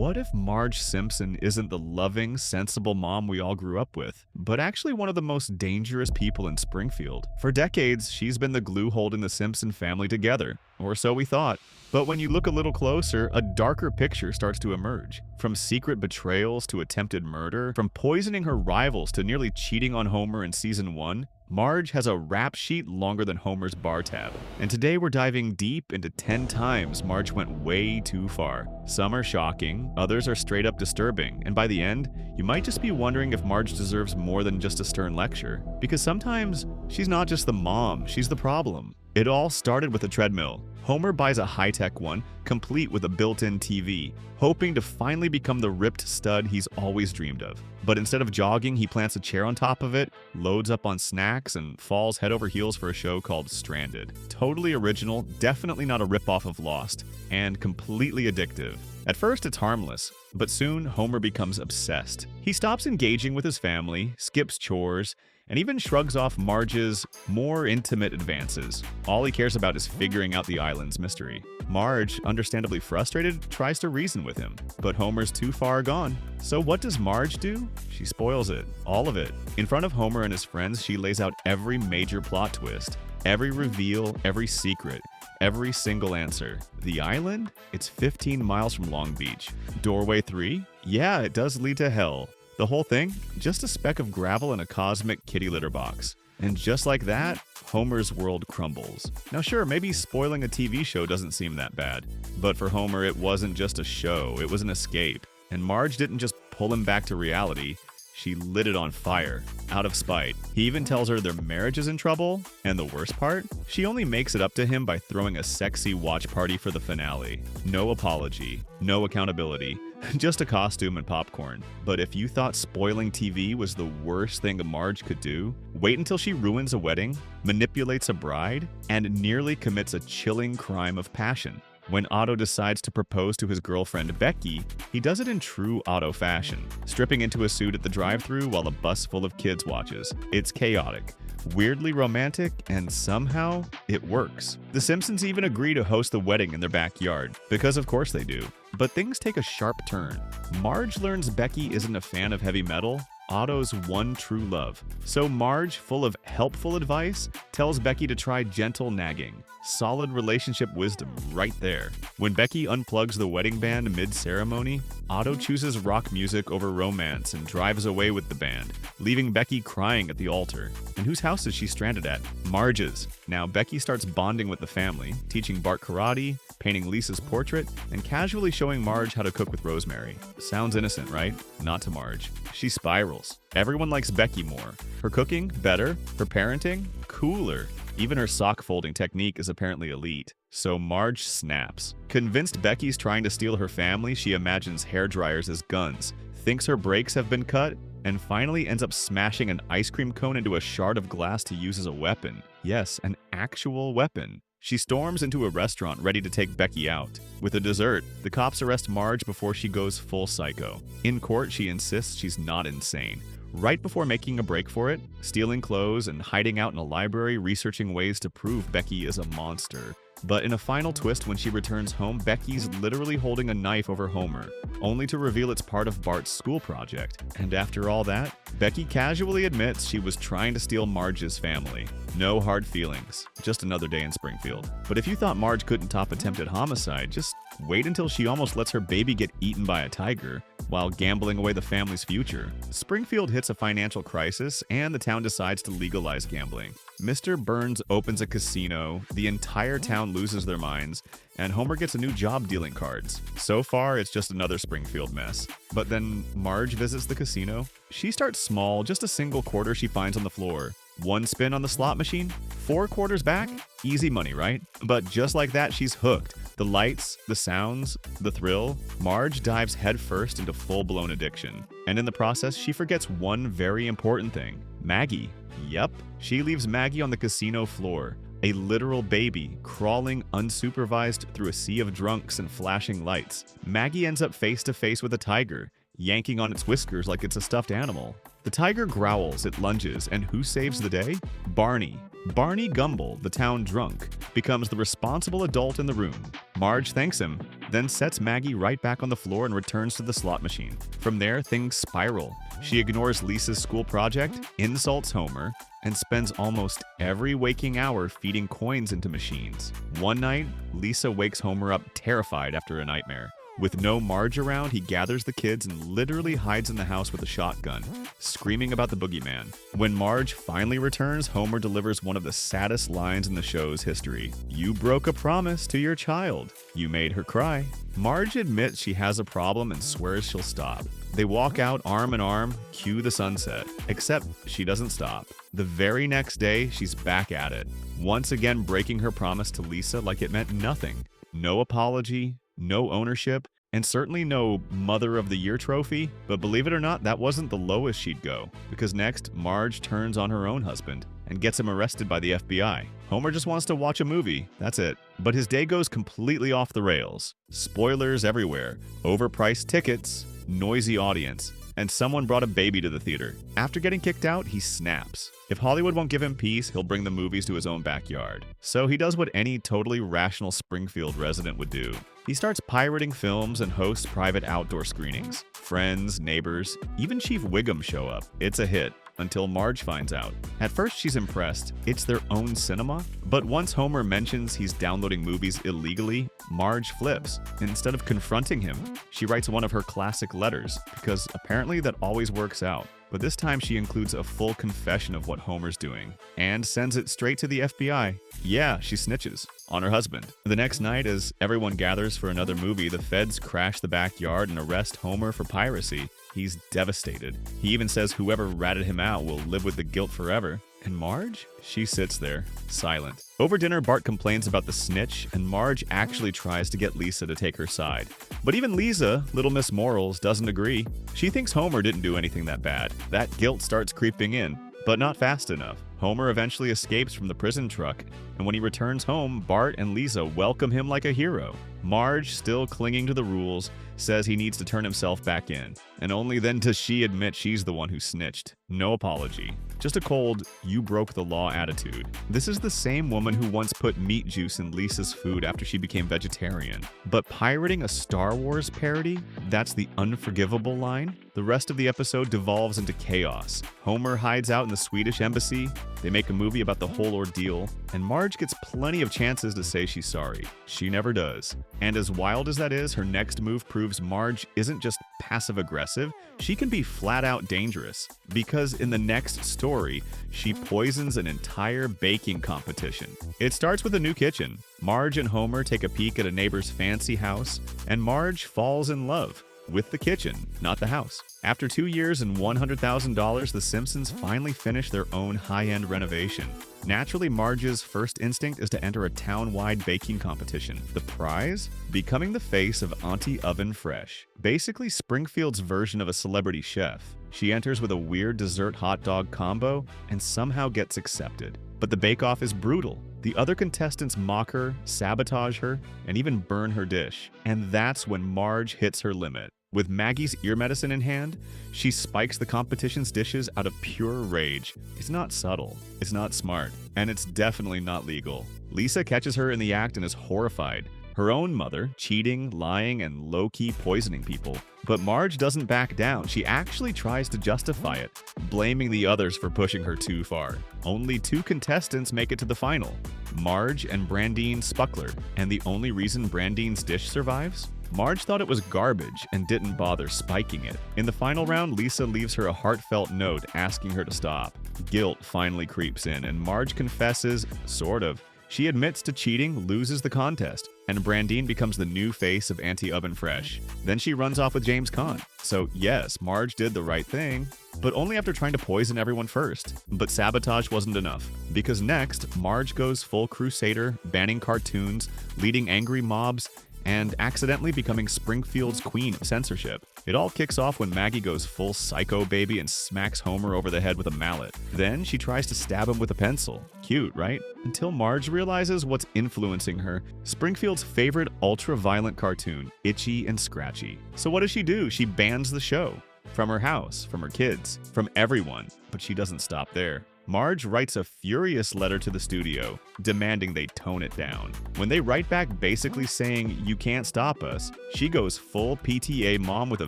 What if Marge Simpson isn't the loving, sensible mom we all grew up with, but actually one of the most dangerous people in Springfield? For decades, she's been the glue holding the Simpson family together, or so we thought. But when you look a little closer, a darker picture starts to emerge. From secret betrayals to attempted murder, from poisoning her rivals to nearly cheating on Homer in season 1, Marge has a rap sheet longer than Homer's bar tab. And today we're diving deep into 10 times Marge went way too far. Some are shocking, others are straight up disturbing, and by the end, you might just be wondering if Marge deserves more than just a stern lecture. Because sometimes, she's not just the mom, she's the problem. It all started with a treadmill. Homer buys a high-tech one, complete with a built-in TV, hoping to finally become the ripped stud he's always dreamed of. But instead of jogging, he plants a chair on top of it, loads up on snacks, and falls head over heels for a show called Stranded. Totally original, definitely not a ripoff of Lost, and completely addictive. At first, it's harmless, but soon Homer becomes obsessed. He stops engaging with his family, skips chores, and even shrugs off Marge's more intimate advances. All he cares about is figuring out the island's mystery. Marge, understandably frustrated, tries to reason with him, but Homer's too far gone. So what does Marge do? She spoils it, all of it. In front of Homer and his friends, she lays out every major plot twist, every reveal, every secret, every single answer. The island? It's 15 miles from Long Beach. Doorway 3? Yeah, it does lead to hell. The whole thing? Just a speck of gravel in a cosmic kitty litter box. And just like that, Homer's world crumbles. Now sure, maybe spoiling a TV show doesn't seem that bad. But for Homer, it wasn't just a show, it was an escape. And Marge didn't just pull him back to reality, she lit it on fire, out of spite. He even tells her their marriage is in trouble, and the worst part? She only makes it up to him by throwing a sexy watch party for the finale. No apology, no accountability, just a costume and popcorn. But if you thought spoiling TV was the worst thing a Marge could do, wait until she ruins a wedding, manipulates a bride, and nearly commits a chilling crime of passion. When Otto decides to propose to his girlfriend Becky, he does it in true Otto fashion, stripping into a suit at the drive-thru while a bus full of kids watches. It's chaotic, weirdly romantic, and somehow it works. The Simpsons even agree to host the wedding in their backyard, because of course they do. But things take a sharp turn. Marge learns Becky isn't a fan of heavy metal, Otto's one true love. So Marge, full of helpful advice, tells Becky to try gentle nagging. Solid relationship wisdom right there. When Becky unplugs the wedding band mid-ceremony, Otto chooses rock music over romance and drives away with the band, leaving Becky crying at the altar. And whose house is she stranded at? Marge's. Now Becky starts bonding with the family, teaching Bart karate, painting Lisa's portrait, and casually showing Marge how to cook with Rosemary. Sounds innocent, right? Not to Marge. She spirals. Everyone likes Becky more. Her cooking, better. Her parenting, cooler. Even her sock folding technique is apparently elite. So Marge snaps. Convinced Becky's trying to steal her family, she imagines hairdryers as guns, thinks her brakes have been cut, and finally ends up smashing an ice cream cone into a shard of glass to use as a weapon. Yes, an actual weapon. She storms into a restaurant ready to take Becky out. With a dessert, the cops arrest Marge before she goes full psycho. In court, she insists she's not insane. Right before making a break for it, stealing clothes and hiding out in a library researching ways to prove Becky is a monster. But in a final twist when she returns home, Becky's literally holding a knife over Homer, only to reveal it's part of Bart's school project. And after all that, Becky casually admits she was trying to steal Marge's family. No hard feelings, just another day in Springfield. But if you thought Marge couldn't top attempted homicide, just wait until she almost lets her baby get eaten by a tiger while gambling away the family's future. Springfield hits a financial crisis, and the town decides to legalize gambling. Mr. Burns opens a casino, the entire town loses their minds, and Homer gets a new job dealing cards. So far, it's just another Springfield mess. But then Marge visits the casino. She starts small, just a single quarter she finds on the floor. One spin on the slot machine, 4 quarters back, easy money, right? But just like that, she's hooked. The lights, the sounds, the thrill, Marge dives headfirst into full-blown addiction. And in the process, she forgets one very important thing. Maggie. Yep, she leaves Maggie on the casino floor. A literal baby, crawling unsupervised through a sea of drunks and flashing lights. Maggie ends up face to face with a tiger, yanking on its whiskers like it's a stuffed animal. The tiger growls, it lunges, and who saves the day? Barney. Barney Gumble, the town drunk, becomes the responsible adult in the room. Marge thanks him, then sets Maggie right back on the floor and returns to the slot machine. From there, things spiral. She ignores Lisa's school project, insults Homer, and spends almost every waking hour feeding coins into machines. One night, Lisa wakes Homer up terrified after a nightmare. With no Marge around, he gathers the kids and literally hides in the house with a shotgun, screaming about the boogeyman. When Marge finally returns, Homer delivers one of the saddest lines in the show's history. "You broke a promise to your child. You made her cry." Marge admits she has a problem and swears she'll stop. They walk out arm in arm, cue the sunset. Except she doesn't stop. The very next day, she's back at it, once again breaking her promise to Lisa like it meant nothing. No apology, no ownership, and certainly no Mother of the Year trophy. But believe it or not, that wasn't the lowest she'd go, because next, Marge turns on her own husband and gets him arrested by the FBI. Homer just wants to watch a movie, that's it. But his day goes completely off the rails. Spoilers everywhere, overpriced tickets, noisy audience, and someone brought a baby to the theater. After getting kicked out, he snaps. If Hollywood won't give him peace, he'll bring the movies to his own backyard. So he does what any totally rational Springfield resident would do. He starts pirating films and hosts private outdoor screenings. Friends, neighbors, even Chief Wiggum show up. It's a hit. Until Marge finds out. At first, she's impressed. It's their own cinema. But once Homer mentions he's downloading movies illegally, Marge flips. Instead of confronting him, she writes one of her classic letters, because apparently that always works out. But this time she includes a full confession of what Homer's doing, and sends it straight to the FBI. Yeah, she snitches on her husband. The next night, as everyone gathers for another movie, the feds crash the backyard and arrest Homer for piracy. He's devastated. He even says whoever ratted him out will live with the guilt forever. And Marge? She sits there, silent. Over dinner, Bart complains about the snitch, and Marge actually tries to get Lisa to take her side. But even Lisa, Little Miss Morals, doesn't agree. She thinks Homer didn't do anything that bad. That guilt starts creeping in, but not fast enough. Homer eventually escapes from the prison truck, and when he returns home, Bart and Lisa welcome him like a hero. Marge, still clinging to the rules, says he needs to turn himself back in, and only then does she admit she's the one who snitched. No apology. Just a cold, you broke the law attitude. This is the same woman who once put meat juice in Lisa's food after she became vegetarian. But pirating a Star Wars parody? That's the unforgivable line? The rest of the episode devolves into chaos. Homer hides out in the Swedish embassy, they make a movie about the whole ordeal, and Marge gets plenty of chances to say she's sorry. She never does. And as wild as that is, her next move proves Marge isn't just passive-aggressive, she can be flat-out dangerous. Because in the next story, she poisons an entire baking competition. It starts with a new kitchen. Marge and Homer take a peek at a neighbor's fancy house, and Marge falls in love. With the kitchen, not the house. After 2 years and $100,000, the Simpsons finally finish their own high-end renovation. Naturally, Marge's first instinct is to enter a town-wide baking competition. The prize? Becoming the face of Auntie Oven Fresh. Basically Springfield's version of a celebrity chef. She enters with a weird dessert hot dog combo and somehow gets accepted. But the bake-off is brutal. The other contestants mock her, sabotage her, and even burn her dish. And that's when Marge hits her limit. With Maggie's ear medicine in hand, she spikes the competition's dishes out of pure rage. It's not subtle, it's not smart, and it's definitely not legal. Lisa catches her in the act and is horrified. Her own mother, cheating, lying, and low-key poisoning people. But Marge doesn't back down. She actually tries to justify it, blaming the others for pushing her too far. Only 2 contestants make it to the final, Marge and Brandine Spuckler. And the only reason Brandine's dish survives? Marge thought it was garbage and didn't bother spiking it. In the final round, Lisa leaves her a heartfelt note asking her to stop. Guilt finally creeps in, and Marge confesses, sort of. She admits to cheating, loses the contest, and Brandine becomes the new face of Auntie Oven Fresh. Then she runs off with James Caan. So yes, Marge did the right thing, but only after trying to poison everyone first. But sabotage wasn't enough, because next, Marge goes full crusader, banning cartoons, leading angry mobs, and accidentally becoming Springfield's queen of censorship. It all kicks off when Maggie goes full psycho baby and smacks Homer over the head with a mallet. Then she tries to stab him with a pencil. Cute, right? Until Marge realizes what's influencing her: Springfield's favorite ultra-violent cartoon, Itchy and Scratchy. So what does she do? She bans the show. From her house, from her kids, from everyone. But she doesn't stop there. Marge writes a furious letter to the studio, demanding they tone it down. When they write back basically saying, "You can't stop us," she goes full PTA mom with a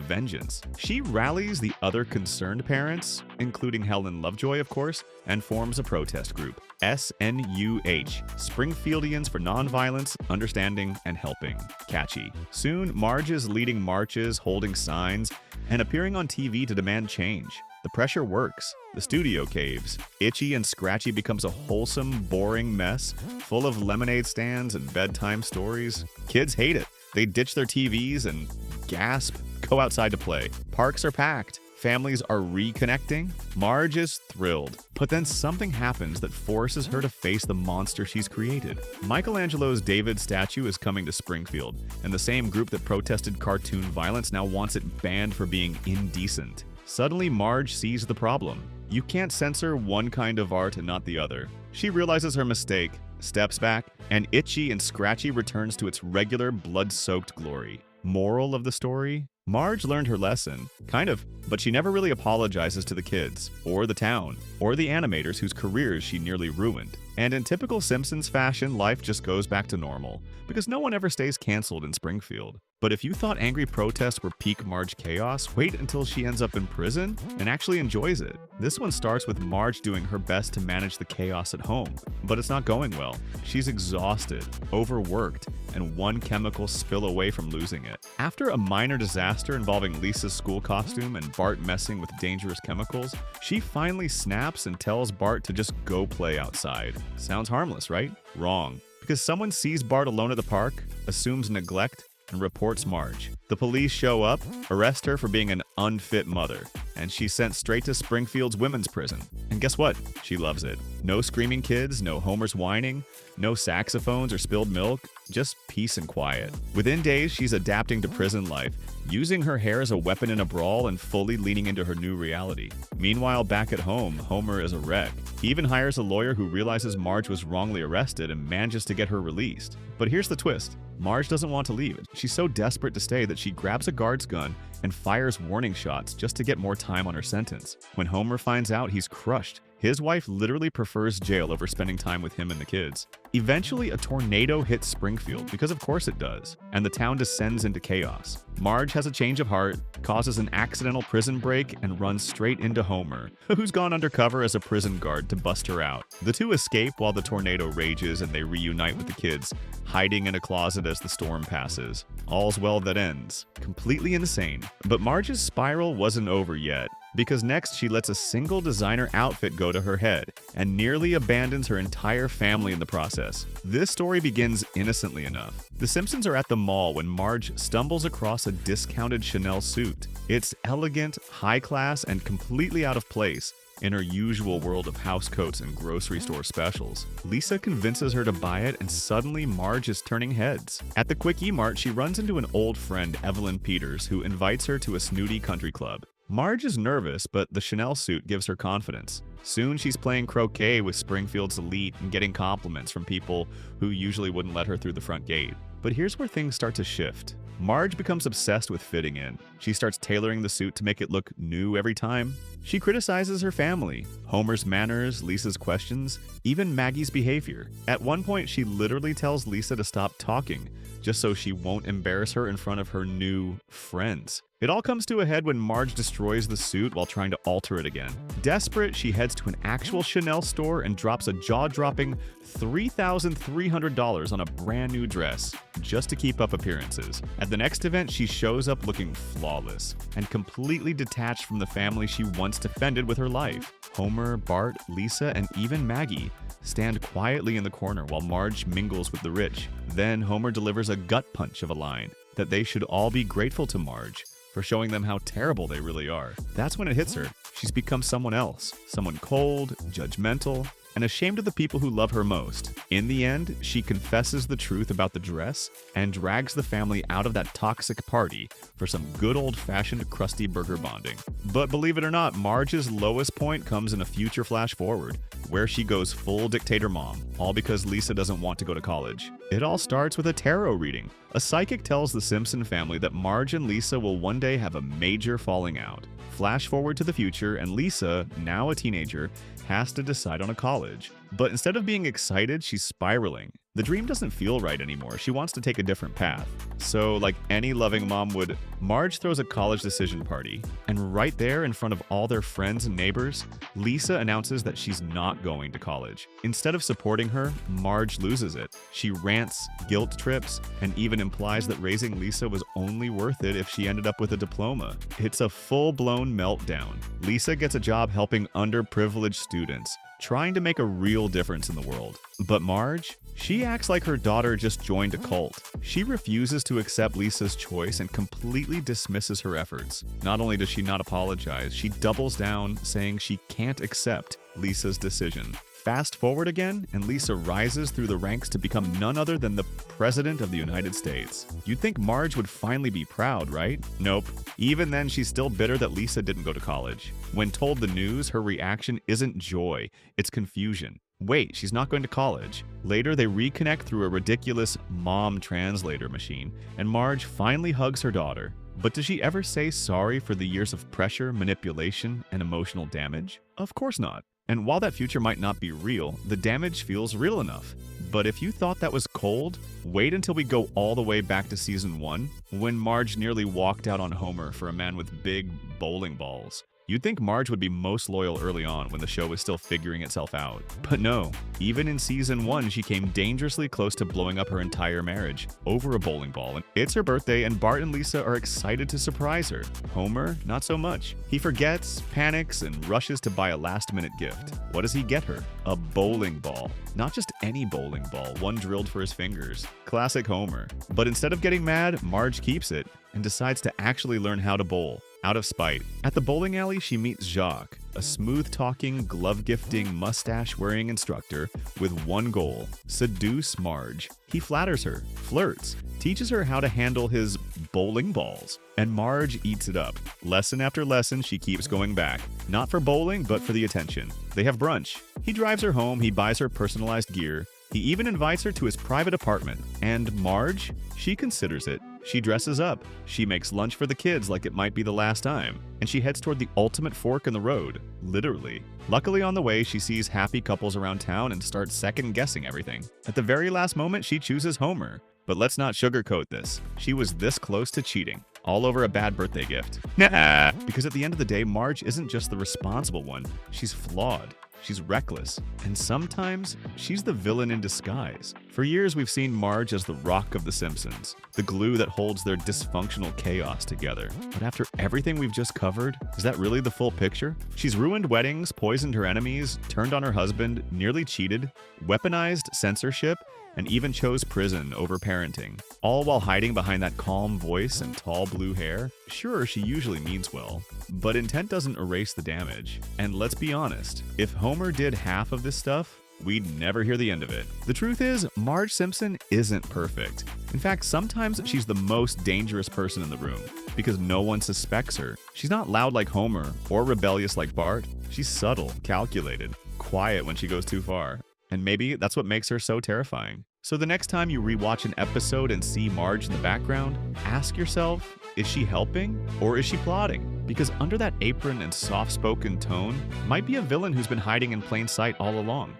vengeance. She rallies the other concerned parents, including Helen Lovejoy, of course, and forms a protest group, SNUH, Springfieldians for Nonviolence, Understanding, and Helping. Catchy. Soon, Marge is leading marches, holding signs, and appearing on TV to demand change. The pressure works. The studio caves. Itchy and Scratchy becomes a wholesome, boring mess, full of lemonade stands and bedtime stories. Kids hate it. They ditch their TVs and gasp, go outside to play. Parks are packed. Families are reconnecting. Marge is thrilled. But then something happens that forces her to face the monster she's created. Michelangelo's David statue is coming to Springfield, and the same group that protested cartoon violence now wants it banned for being indecent. Suddenly, Marge sees the problem. You can't censor one kind of art and not the other. She realizes her mistake, steps back, and Itchy and Scratchy returns to its regular blood-soaked glory. Moral of the story? Marge learned her lesson, kind of, but she never really apologizes to the kids, or the town, or the animators whose careers she nearly ruined. And in typical Simpsons fashion, life just goes back to normal, because no one ever stays canceled in Springfield. But if you thought angry protests were peak Marge chaos, wait until she ends up in prison and actually enjoys it. This one starts with Marge doing her best to manage the chaos at home, but it's not going well. She's exhausted, overworked, and one chemical spill away from losing it. After a minor disaster involving Lisa's school costume and Bart messing with dangerous chemicals, she finally snaps and tells Bart to just go play outside. Sounds harmless, right? Wrong. Because someone sees Bart alone at the park, assumes neglect, and reports Marge. The police show up, arrest her for being an unfit mother, and she's sent straight to Springfield's women's prison. And guess what? She loves it. No screaming kids, no Homer's whining, no saxophones or spilled milk, just peace and quiet. Within days, she's adapting to prison life, using her hair as a weapon in a brawl and fully leaning into her new reality. Meanwhile, back at home, Homer is a wreck. He even hires a lawyer who realizes Marge was wrongly arrested and manages to get her released. But here's the twist. Marge doesn't want to leave. She's so desperate to stay that she grabs a guard's gun and fires warning shots just to get more time on her sentence. When Homer finds out, he's crushed. His wife literally prefers jail over spending time with him and the kids. Eventually, a tornado hits Springfield, because of course it does, and the town descends into chaos. Marge has a change of heart, causes an accidental prison break, and runs straight into Homer, who's gone undercover as a prison guard to bust her out. The two escape while the tornado rages and they reunite with the kids, hiding in a closet as the storm passes. All's well that ends. Completely insane. But Marge's spiral wasn't over yet, because next she lets a single designer outfit go to her head and nearly abandons her entire family in the process. This story begins innocently enough. The Simpsons are at the mall when Marge stumbles across a discounted Chanel suit. It's elegant, high class, and completely out of place in her usual world of housecoats and grocery store specials. Lisa convinces her to buy it, and suddenly Marge is turning heads. At the Quick E-Mart, she runs into an old friend, Evelyn Peters, who invites her to a snooty country club. Marge is nervous, but the Chanel suit gives her confidence. Soon she's playing croquet with Springfield's elite and getting compliments from people who usually wouldn't let her through the front gate. But here's where things start to shift. Marge becomes obsessed with fitting in. She starts tailoring the suit to make it look new every time. She criticizes her family, Homer's manners, Lisa's questions, even Maggie's behavior. At one point, she literally tells Lisa to stop talking, just so she won't embarrass her in front of her new friends. It all comes to a head when Marge destroys the suit while trying to alter it again. Desperate, she heads to an actual Chanel store and drops a jaw-dropping $3,300 on a brand new dress, just to keep up appearances. At the next event, she shows up looking flawless and completely detached from the family she once defended with her life. Homer, Bart, Lisa, and even Maggie stand quietly in the corner while Marge mingles with the rich. Then Homer delivers a gut punch of a line that they should all be grateful to Marge for showing them how terrible they really are. That's when it hits her. She's become someone else. Someone cold, judgmental, and ashamed of the people who love her most. In the end, she confesses the truth about the dress and drags the family out of that toxic party for some good old-fashioned crusty burger bonding. But believe it or not, Marge's lowest point comes in a future flash forward, where she goes full dictator mom, all because Lisa doesn't want to go to college. It all starts with a tarot reading. A psychic tells the Simpson family that Marge and Lisa will one day have a major falling out. Flash forward to the future, and Lisa, now a teenager, has to decide on a college. But instead of being excited, she's spiraling. The dream doesn't feel right anymore. She wants to take a different path. So, like any loving mom would, Marge throws a college decision party. And right there in front of all their friends and neighbors, Lisa announces that she's not going to college. Instead of supporting her, Marge loses it. She rants, guilt trips, and even implies that raising Lisa was only worth it if she ended up with a diploma. It's a full-blown meltdown. Lisa gets a job helping underprivileged students, trying to make a real difference in the world. But Marge, she acts like her daughter just joined a cult. She refuses to accept Lisa's choice and completely dismisses her efforts. Not only does she not apologize, she doubles down, saying she can't accept Lisa's decision. Fast forward again, and Lisa rises through the ranks to become none other than the President of the United States. You'd think Marge would finally be proud, right? Nope. Even then, she's still bitter that Lisa didn't go to college. When told the news, her reaction isn't joy, it's confusion. Wait, she's not going to college. Later, they reconnect through a ridiculous mom translator machine, and Marge finally hugs her daughter. But does she ever say sorry for the years of pressure, manipulation, and emotional damage? Of course not. And while that future might not be real, the damage feels real enough. But if you thought that was cold, wait until we go all the way back to season 1, when Marge nearly walked out on Homer for a man with big bowling balls. You'd think Marge would be most loyal early on when the show was still figuring itself out. But no, even in season 1, she came dangerously close to blowing up her entire marriage over a bowling ball. And it's her birthday, and Bart and Lisa are excited to surprise her. Homer, not so much. He forgets, panics, and rushes to buy a last-minute gift. What does he get her? A bowling ball. Not just any bowling ball, one drilled for his fingers. Classic Homer. But instead of getting mad, Marge keeps it and decides to actually learn how to bowl. Out of spite. At the bowling alley, she meets Jacques, a smooth-talking, glove-gifting, mustache-wearing instructor with one goal: seduce Marge. He flatters her, flirts, teaches her how to handle his bowling balls, and Marge eats it up. Lesson after lesson, she keeps going back. Not for bowling, but for the attention. They have brunch. He drives her home, he buys her personalized gear. He even invites her to his private apartment. And Marge? She considers it. She dresses up. She makes lunch for the kids like it might be the last time. And she heads toward the ultimate fork in the road. Literally. Luckily on the way, she sees happy couples around town and starts second-guessing everything. At the very last moment, she chooses Homer. But let's not sugarcoat this. She was this close to cheating. All over a bad birthday gift. Nah. Because at the end of the day, Marge isn't just the responsible one. She's flawed. She's reckless, and sometimes she's the villain in disguise. For years, we've seen Marge as the rock of the Simpsons, the glue that holds their dysfunctional chaos together. But after everything we've just covered, is that really the full picture? She's ruined weddings, poisoned her enemies, turned on her husband, nearly cheated, weaponized censorship, and even chose prison over parenting, all while hiding behind that calm voice and tall blue hair. Sure, she usually means well, but intent doesn't erase the damage. And let's be honest, if Homer did half of this stuff, we'd never hear the end of it. The truth is, Marge Simpson isn't perfect. In fact, sometimes she's the most dangerous person in the room, because no one suspects her. She's not loud like Homer, or rebellious like Bart. She's subtle, calculated, quiet when she goes too far. And maybe that's what makes her so terrifying. So the next time you rewatch an episode and see Marge in the background, ask yourself, is she helping or is she plotting? Because under that apron and soft-spoken tone might be a villain who's been hiding in plain sight all along.